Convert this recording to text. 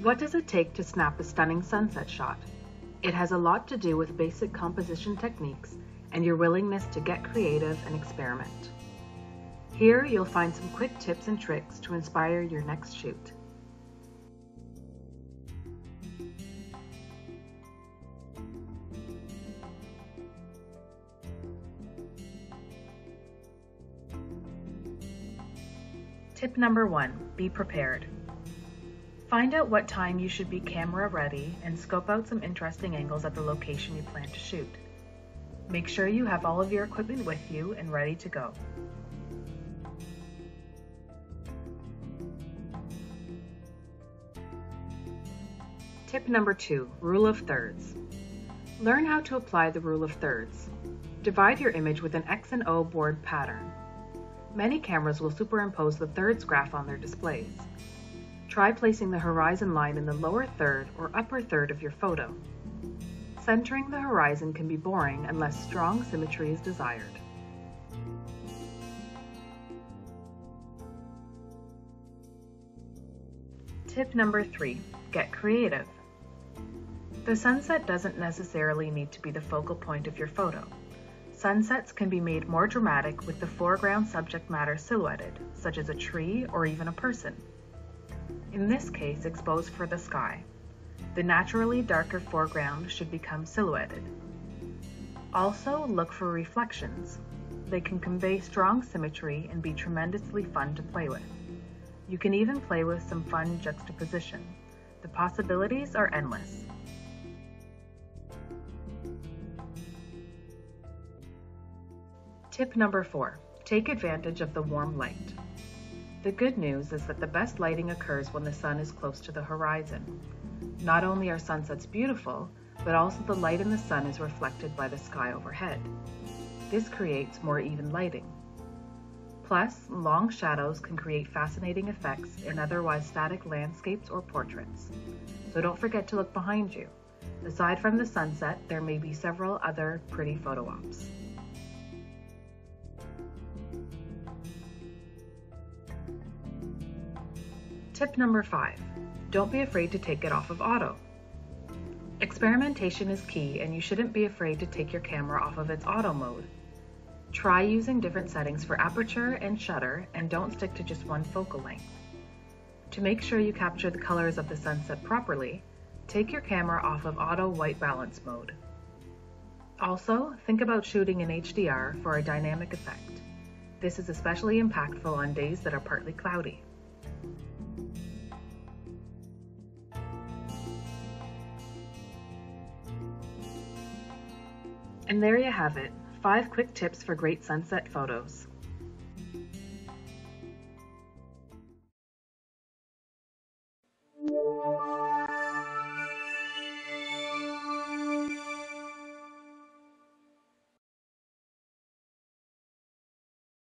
What does it take to snap a stunning sunset shot? It has a lot to do with basic composition techniques and your willingness to get creative and experiment. Here you'll find some quick tips and tricks to inspire your next shoot. Tip number 1, be prepared. Find out what time you should be camera ready and scope out some interesting angles at the location you plan to shoot. Make sure you have all of your equipment with you and ready to go. Tip number 2, rule of thirds. Learn how to apply the rule of thirds. Divide your image with an X and O board pattern. Many cameras will superimpose the thirds graph on their displays. Try placing the horizon line in the lower third or upper third of your photo. Centering the horizon can be boring unless strong symmetry is desired. Tip number 3, get creative. The sunset doesn't necessarily need to be the focal point of your photo. Sunsets can be made more dramatic with the foreground subject matter silhouetted, such as a tree or even a person. In this case, expose for the sky. The naturally darker foreground should become silhouetted. Also, look for reflections. They can convey strong symmetry and be tremendously fun to play with. You can even play with some fun juxtaposition. The possibilities are endless. Tip number 4, take advantage of the warm light. The good news is that the best lighting occurs when the sun is close to the horizon. Not only are sunsets beautiful, but also the light in the sun is reflected by the sky overhead. This creates more even lighting. Plus, long shadows can create fascinating effects in otherwise static landscapes or portraits. So don't forget to look behind you. Aside from the sunset, there may be several other pretty photo ops. Tip number 5, don't be afraid to take it off of auto. Experimentation is key and you shouldn't be afraid to take your camera off of its auto mode. Try using different settings for aperture and shutter and don't stick to just one focal length. To make sure you capture the colors of the sunset properly, take your camera off of auto white balance mode. Also, think about shooting in HDR for a dynamic effect. This is especially impactful on days that are partly cloudy. And there you have it, 5 quick tips for great sunset photos.